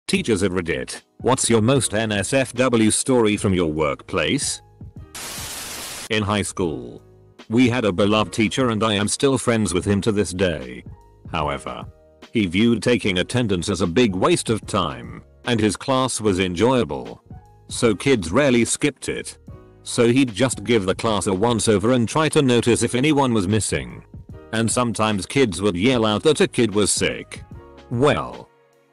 Teachers of Reddit, what's your most NSFW story from your workplace? In high school, we had a beloved teacher and I am still friends with him to this day. However, he viewed taking attendance as a big waste of time, and his class was enjoyable, so kids rarely skipped it. So he'd just give the class a once-over and try to notice if anyone was missing. And sometimes kids would yell out that a kid was sick. Well,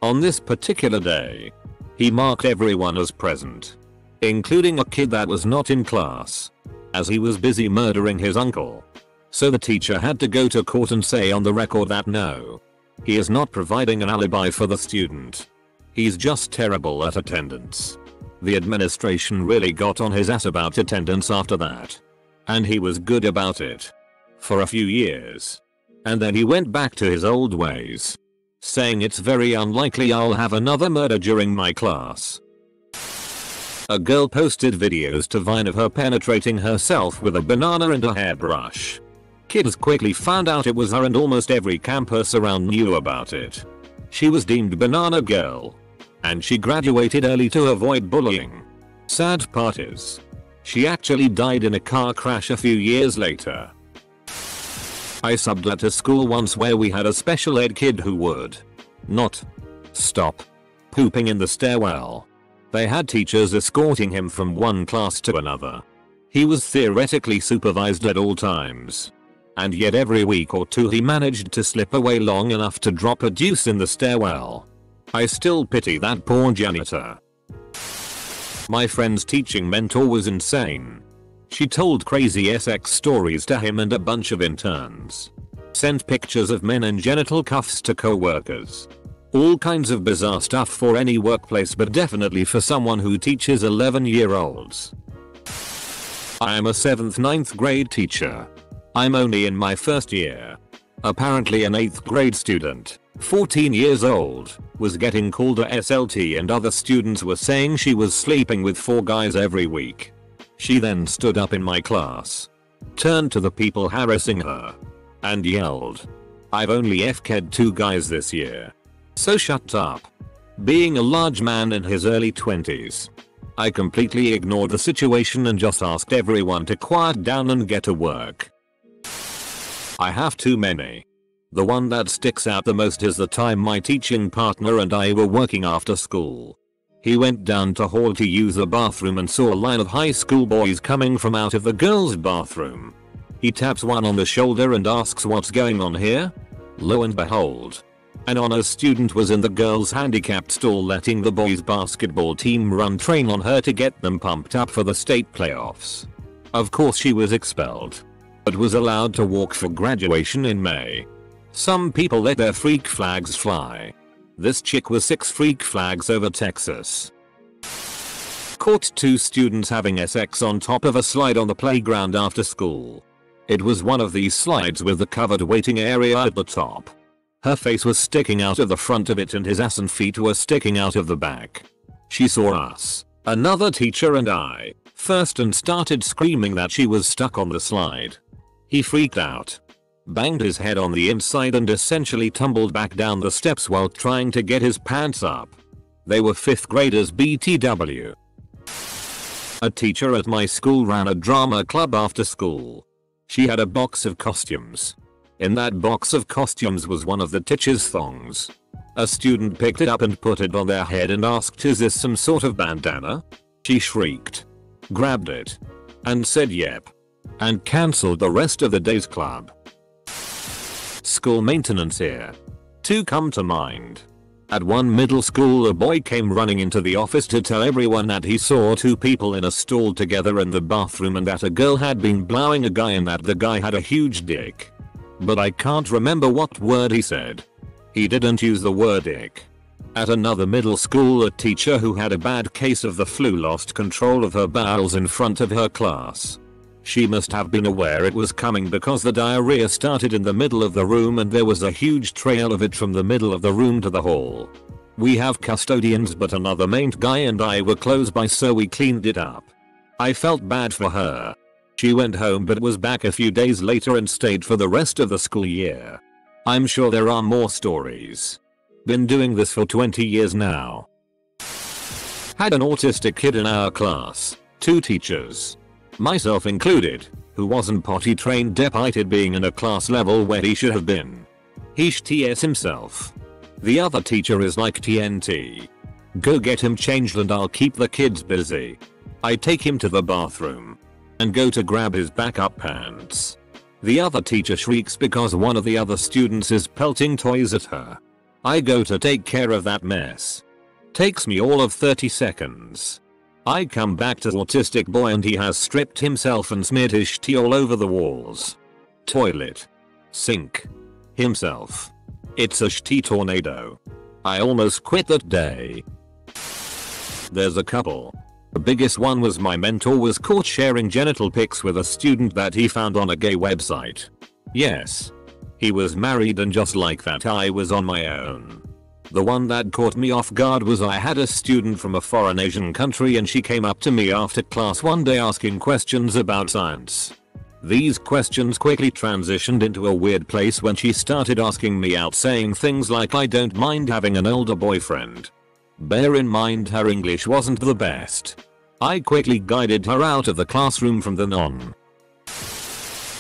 on this particular day, he marked everyone as present, including a kid that was not in class, as he was busy murdering his uncle. So the teacher had to go to court and say on the record that no, he is not providing an alibi for the student. He's just terrible at attendance. The administration really got on his ass about attendance after that. And he was good about it. For a few years. And then he went back to his old ways, saying it's very unlikely I'll have another murder during my class. A girl posted videos to Vine of her penetrating herself with a banana and a hairbrush. Kids quickly found out it was her and almost every campus around knew about it. She was deemed Banana Girl. And she graduated early to avoid bullying. Sad part is, she actually died in a car crash a few years later. I subbed at a school once where we had a special ed kid who would not stop pooping in the stairwell. They had teachers escorting him from one class to another. He was theoretically supervised at all times. And yet every week or two he managed to slip away long enough to drop a deuce in the stairwell. I still pity that poor janitor. My friend's teaching mentor was insane. She told crazy sex stories to him and a bunch of interns. Sent pictures of men in genital cuffs to co-workers. All kinds of bizarre stuff for any workplace, but definitely for someone who teaches 11-year-olds. I am a 7th/9th grade teacher. I'm only in my first year. Apparently an 8th grade student, 14 years old, was getting called a SLT and other students were saying she was sleeping with 4 guys every week. She then stood up in my class, turned to the people harassing her, and yelled, "I've only FK'd 2 guys this year. So shut up." Being a large man in his early 20s, I completely ignored the situation and just asked everyone to quiet down and get to work. I have too many. The one that sticks out the most is the time my teaching partner and I were working after school. He went down to hall to use the bathroom and saw a line of high school boys coming from out of the girls' bathroom. He taps one on the shoulder and asks what's going on here. Lo and behold, an honors student was in the girls' handicapped stall letting the boys' basketball team run train on her to get them pumped up for the state playoffs. Of course she was expelled, but was allowed to walk for graduation in May. Some people let their freak flags fly. This chick was 6 freak flags over Texas. Caught 2 students having sex on top of a slide on the playground after school. It was one of these slides with the covered waiting area at the top. Her face was sticking out of the front of it and his ass and feet were sticking out of the back. She saw us, another teacher and I, first and started screaming that she was stuck on the slide. He freaked out, banged his head on the inside and essentially tumbled back down the steps while trying to get his pants up. They were 5th graders BTW. A teacher at my school ran a drama club after school. She had a box of costumes. In that box of costumes was one of the teacher's thongs. A student picked it up and put it on their head and asked, "Is this some sort of bandana?" She shrieked, grabbed it, and said yep, and cancelled the rest of the day's club. School maintenance here. 2 come to mind. At one middle school a boy came running into the office to tell everyone that he saw 2 people in a stall together in the bathroom and that a girl had been blowing a guy and that the guy had a huge dick. But I can't remember what word he said. He didn't use the word dick. At another middle school a teacher who had a bad case of the flu lost control of her bowels in front of her class. She must have been aware it was coming because the diarrhea started in the middle of the room and there was a huge trail of it from the middle of the room to the hall. We have custodians but another maint guy and I were close by so we cleaned it up. I felt bad for her. She went home but was back a few days later and stayed for the rest of the school year. I'm sure there are more stories. Been doing this for 20 years now. Had an autistic kid in our class, 2 teachers, myself included, who wasn't potty trained despite it being in a class level where he should have been. He's TS himself. The other teacher is like TNT. Go get him changed and I'll keep the kids busy. I take him to the bathroom and go to grab his backup pants. The other teacher shrieks because one of the other students is pelting toys at her. I go to take care of that mess. Takes me all of 30 seconds. I come back to autistic boy and he has stripped himself and smeared his shit all over the walls. Toilet. Sink. Himself. It's a shitty tornado. I almost quit that day. There's a couple. The biggest one was my mentor was caught sharing genital pics with a student that he found on a gay website. Yes. He was married and just like that I was on my own. The one that caught me off guard was I had a student from a foreign Asian country and she came up to me after class one day asking questions about science. These questions quickly transitioned into a weird place when she started asking me out saying things like I don't mind having an older boyfriend. Bear in mind her English wasn't the best. I quickly guided her out of the classroom from then on.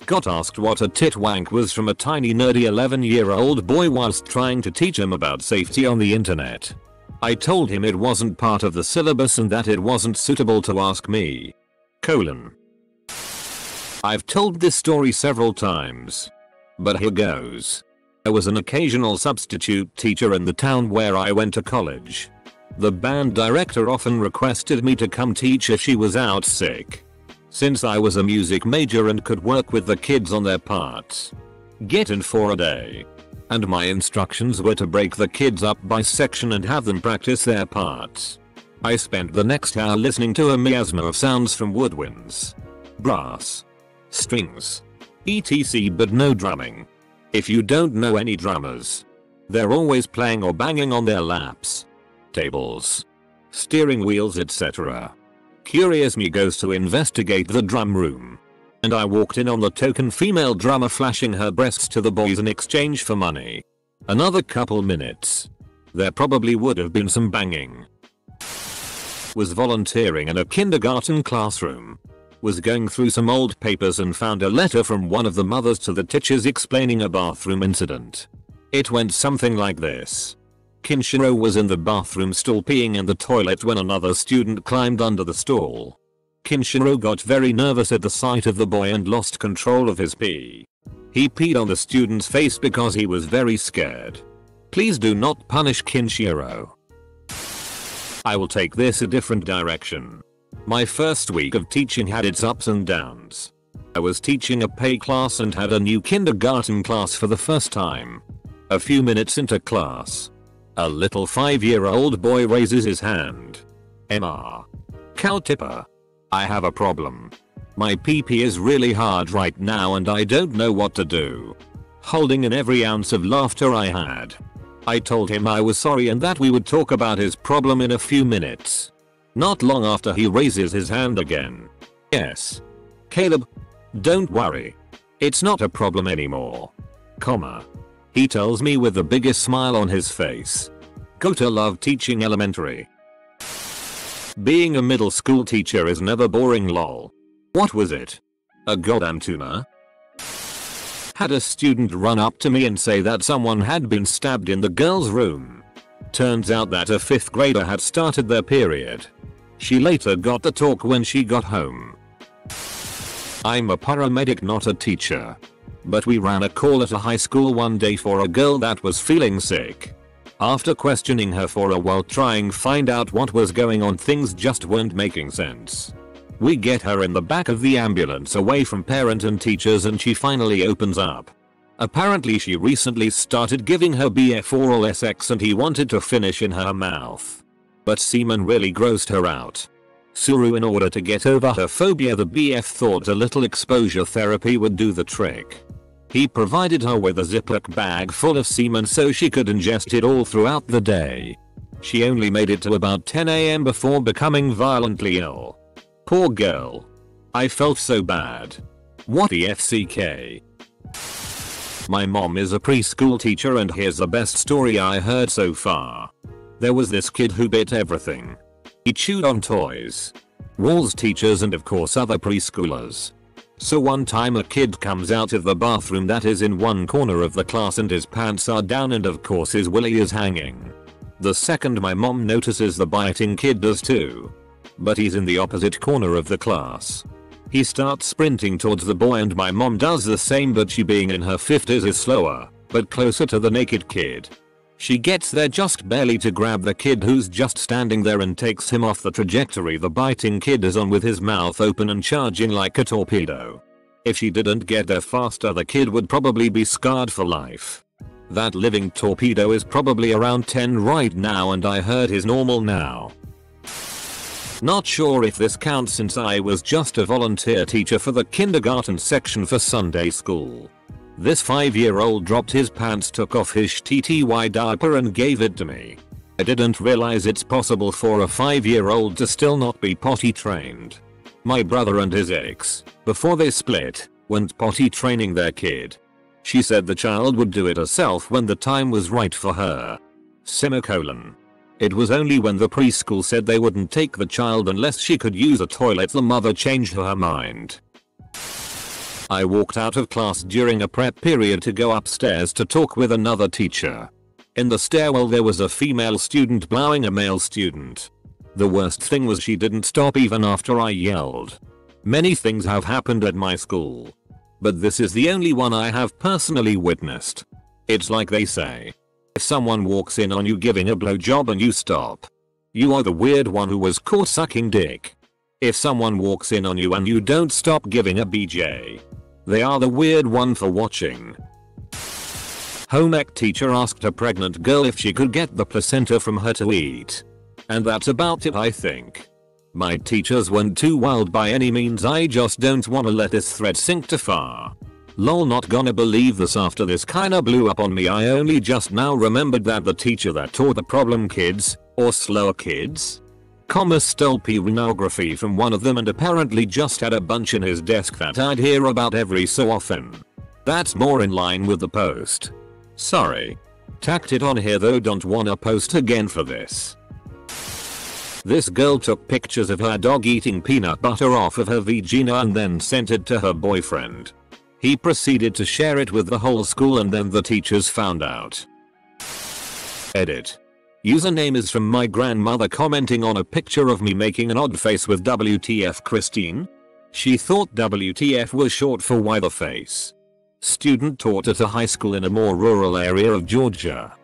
Got asked what a tit wank was from a tiny nerdy 11-year-old boy whilst trying to teach him about safety on the internet. I told him it wasn't part of the syllabus and that it wasn't suitable to ask me. I've told this story several times. But here goes. I was an occasional substitute teacher in the town where I went to college. The band director often requested me to come teach if she was out sick. Since I was a music major and could work with the kids on their parts. Get in for a day. And my instructions were to break the kids up by section and have them practice their parts. I spent the next hour listening to a miasma of sounds from woodwinds, brass, strings, etc. but no drumming. If you don't know any drummers, they're always playing or banging on their laps, tables, steering wheels, etc. Curious me goes to investigate the drum room. And I walked in on the token female drummer flashing her breasts to the boys in exchange for money. Another couple minutes. There probably would have been some banging. Was volunteering in a kindergarten classroom. Was going through some old papers and found a letter from one of the mothers to the teachers explaining a bathroom incident. It went something like this. Kinshiro was in the bathroom stall peeing in the toilet when another student climbed under the stall. Kinshiro got very nervous at the sight of the boy and lost control of his pee. He peed on the student's face because he was very scared. Please do not punish Kinshiro. I will take this a different direction. My first week of teaching had its ups and downs. I was teaching a pay class and had a new kindergarten class for the first time. A few minutes into class, a little 5-year-old boy raises his hand. Mr. Cow tipper. I have a problem. My pee-pee is really hard right now and I don't know what to do. Holding in every ounce of laughter I had, I told him I was sorry and that we would talk about his problem in a few minutes. Not long after he raises his hand again. Yes. Caleb. Don't worry. It's not a problem anymore. He tells me with the biggest smile on his face. Go to love teaching elementary. Being a middle school teacher is never boring lol. What was it? A goddamn tuna? Had a student run up to me and say that someone had been stabbed in the girls' room. Turns out that a 5th grader had started their period. She later got the talk when she got home. I'm a paramedic, not a teacher. But we ran a call at a high school one day for a girl that was feeling sick. After questioning her for a while trying to find out what was going on, things just weren't making sense. We get her in the back of the ambulance away from parent and teachers and she finally opens up. Apparently she recently started giving her BF oral sex and he wanted to finish in her mouth. But semen really grossed her out. Suru, in order to get over her phobia, the BF thought a little exposure therapy would do the trick. He provided her with a Ziploc bag full of semen so she could ingest it all throughout the day. She only made it to about 10 AM before becoming violently ill. Poor girl. I felt so bad. What the FCK? My mom is a preschool teacher and here's the best story I heard so far. There was this kid who bit everything. He chewed on toys, walls, teachers, and of course other preschoolers. So one time a kid comes out of the bathroom that is in one corner of the class and his pants are down and of course his willy is hanging. The second my mom notices the biting kid does too. But he's in the opposite corner of the class. He starts sprinting towards the boy and my mom does the same, but she being in her 50s is slower, but closer to the naked kid. She gets there just barely to grab the kid who's just standing there and takes him off the trajectory the biting kid is on with his mouth open and charging like a torpedo. If she didn't get there faster the kid would probably be scarred for life. That living torpedo is probably around 10 right now and I heard he's normal now. Not sure if this counts since I was just a volunteer teacher for the kindergarten section for Sunday school. This 5-year-old dropped his pants, took off his TTY diaper and gave it to me. I didn't realize it's possible for a 5-year-old to still not be potty trained. My brother and his ex, before they split, went potty training their kid. She said the child would do it herself when the time was right for her. Semicolon. It was only when the preschool said they wouldn't take the child unless she could use a toilet the mother changed her mind. I walked out of class during a prep period to go upstairs to talk with another teacher. In the stairwell there was a female student blowing a male student. The worst thing was she didn't stop even after I yelled. Many things have happened at my school, but this is the only one I have personally witnessed. It's like they say, if someone walks in on you giving a blowjob and you stop, you are the weird one who was caught sucking dick. If someone walks in on you and you don't stop giving a BJ, they are the weird one for watching. Home ec teacher asked a pregnant girl if she could get the placenta from her to eat. And that's about it I think. My teachers weren't too wild by any means, I just don't wanna let this thread sink too far. Lol, not gonna believe this after this kinda blew up on me. I only just now remembered that the teacher that taught the problem kids, or slower kids, stole pornography from one of them and apparently just had a bunch in his desk that I'd hear about every so often. That's more in line with the post. Sorry. Tacked it on here though, don't wanna post again for this. This girl took pictures of her dog eating peanut butter off of her vagina and then sent it to her boyfriend. He proceeded to share it with the whole school and then the teachers found out. Edit. Username is from my grandmother commenting on a picture of me making an odd face with WTF Christine? She thought WTF was short for why the face. Student taught at a high school in a more rural area of Georgia.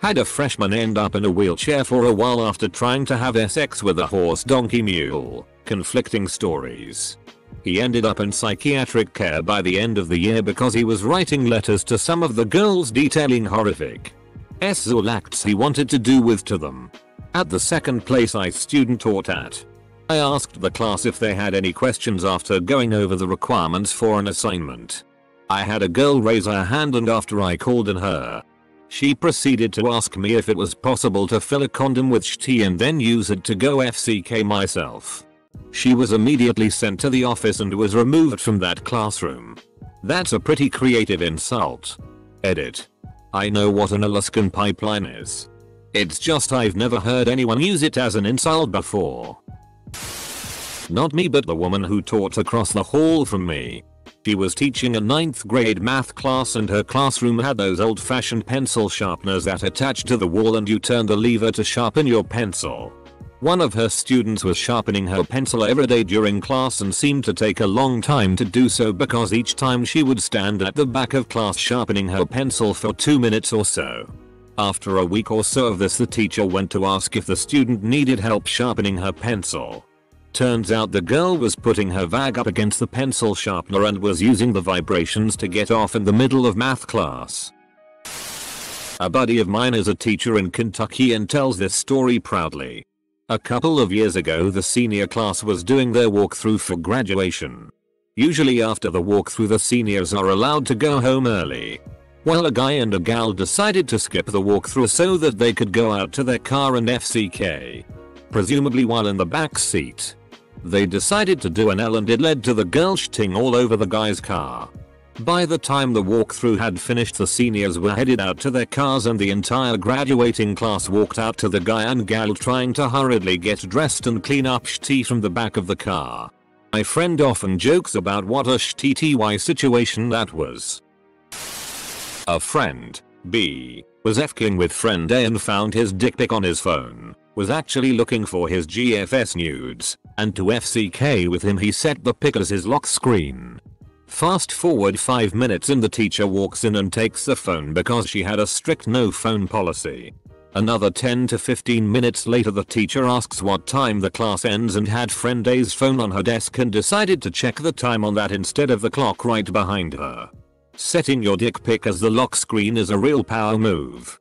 Had a freshman end up in a wheelchair for a while after trying to have sex with a horse donkey mule. Conflicting stories. He ended up in psychiatric care by the end of the year because he was writing letters to some of the girls detailing horrific sexual acts he wanted to do with to them. At the second place I student taught at, I asked the class if they had any questions after going over the requirements for an assignment. I had a girl raise her hand and after I called on her, she proceeded to ask me if it was possible to fill a condom with tea and then use it to go FCK myself. She was immediately sent to the office and was removed from that classroom. That's a pretty creative insult. Edit. I know what an Alaskan pipeline is. It's just I've never heard anyone use it as an insult before. Not me, but the woman who taught across the hall from me. She was teaching a 9th grade math class and her classroom had those old-fashioned pencil sharpeners that attach to the wall and you turn the lever to sharpen your pencil. One of her students was sharpening her pencil every day during class and seemed to take a long time to do so because each time she would stand at the back of class sharpening her pencil for 2 minutes or so. After a week or so of this, the teacher went to ask if the student needed help sharpening her pencil. Turns out the girl was putting her vag up against the pencil sharpener and was using the vibrations to get off in the middle of math class. A buddy of mine is a teacher in Kentucky and tells this story proudly. A couple of years ago the senior class was doing their walkthrough for graduation. Usually after the walkthrough the seniors are allowed to go home early. Well, a guy and a gal decided to skip the walkthrough so that they could go out to their car and FCK. Presumably while in the back seat. They decided to do an L and it led to the girl shitting all over the guy's car. By the time the walkthrough had finished, the seniors were headed out to their cars and the entire graduating class walked out to the guy and gal trying to hurriedly get dressed and clean up shitty from the back of the car. My friend often jokes about what a shitty situation that was. A friend, B, was F-king with friend A and found his dick pic on his phone, was actually looking for his GFS nudes, and to FCK with him he set the pic as his lock screen. Fast forward 5 minutes and the teacher walks in and takes the phone because she had a strict no phone policy. Another 10 to 15 minutes later the teacher asks what time the class ends and had friend A's phone on her desk and decided to check the time on that instead of the clock right behind her. Setting your dick pic as the lock screen is a real power move.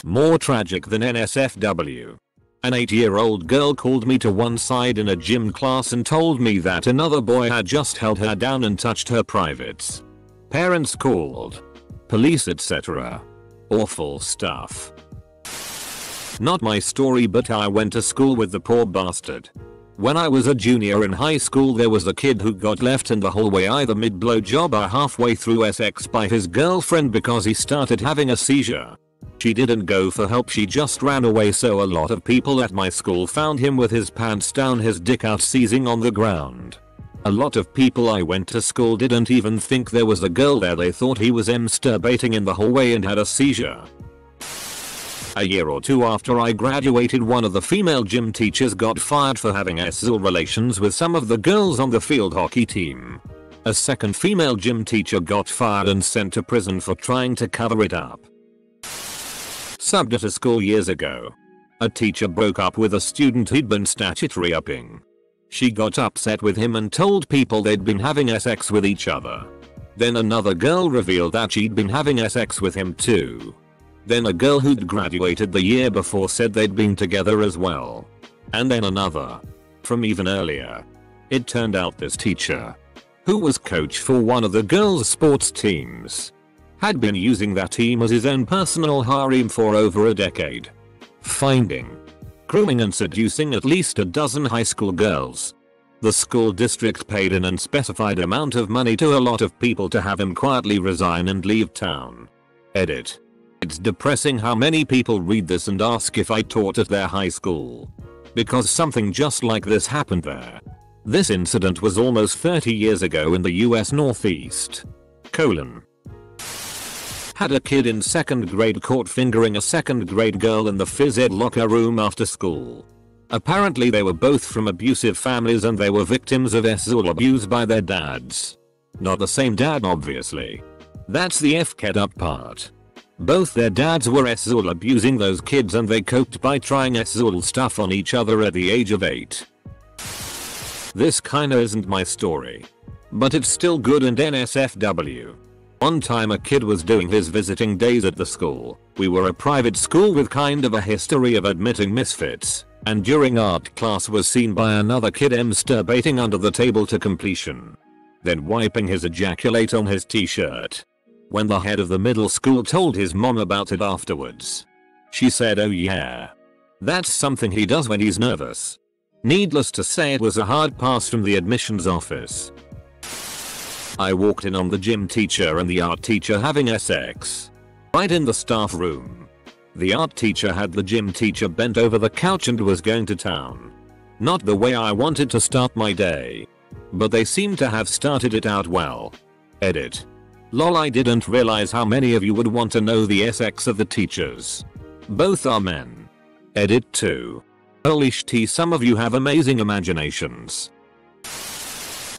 More tragic than NSFW. An 8-year-old girl called me to one side in a gym class and told me that another boy had just held her down and touched her privates. Parents called. Police, etc. Awful stuff. Not my story, but how I went to school with the poor bastard. When I was a junior in high school there was a kid who got left in the hallway either mid-blowjob or halfway through sex by his girlfriend because he started having a seizure. She didn't go for help, she just ran away, so a lot of people at my school found him with his pants down, his dick out, seizing on the ground. A lot of people I went to school didn't even think there was a girl there, they thought he was masturbating in the hallway and had a seizure. A year or two after I graduated, one of the female gym teachers got fired for having sexual relations with some of the girls on the field hockey team. A second female gym teacher got fired and sent to prison for trying to cover it up. Subbed at a school years ago. A teacher broke up with a student he'd been statutory upping. She got upset with him and told people they'd been having sex with each other. Then another girl revealed that she'd been having sex with him too. Then a girl who'd graduated the year before said they'd been together as well. And then another. From even earlier. It turned out this teacher, who was coach for one of the girls' sports teams, had been using that team as his own personal harem for over a decade. Finding, grooming and seducing at least a dozen high school girls. The school district paid an unspecified amount of money to a lot of people to have him quietly resign and leave town. Edit. It's depressing how many people read this and ask if I taught at their high school. Because something just like this happened there. This incident was almost 30 years ago in the US Northeast. Had a kid in 2nd grade caught fingering a 2nd grade girl in the phys ed locker room after school. Apparently they were both from abusive families and they were victims of sexual abuse by their dads. Not the same dad, obviously. That's the f-ked up part. Both their dads were sexual abusing those kids and they coped by trying sexual stuff on each other at the age of 8. This kinda isn't my story. But it's still good and NSFW. One time a kid was doing his visiting days at the school. We were a private school with kind of a history of admitting misfits, and during art class was seen by another kid masturbating under the table to completion. Then wiping his ejaculate on his t-shirt. When the head of the middle school told his mom about it afterwards, she said, "Oh yeah. That's something he does when he's nervous." Needless to say, it was a hard pass from the admissions office. I walked in on the gym teacher and the art teacher having sex. Right in the staff room. The art teacher had the gym teacher bent over the couch and was going to town. Not the way I wanted to start my day. But they seem to have started it out well. Edit. Lol, I didn't realize how many of you would want to know the sex of the teachers. Both are men. Edit 2. Holy shit, some of you have amazing imaginations.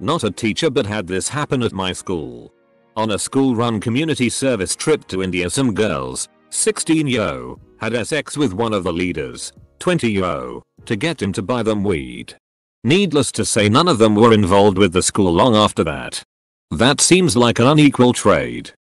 Not a teacher, but had this happen at my school. On a school-run community service trip to India, some girls, 16-year-old, had sex with one of the leaders, 20-year-old, to get him to buy them weed. Needless to say, none of them were involved with the school long after that. That seems like an unequal trade.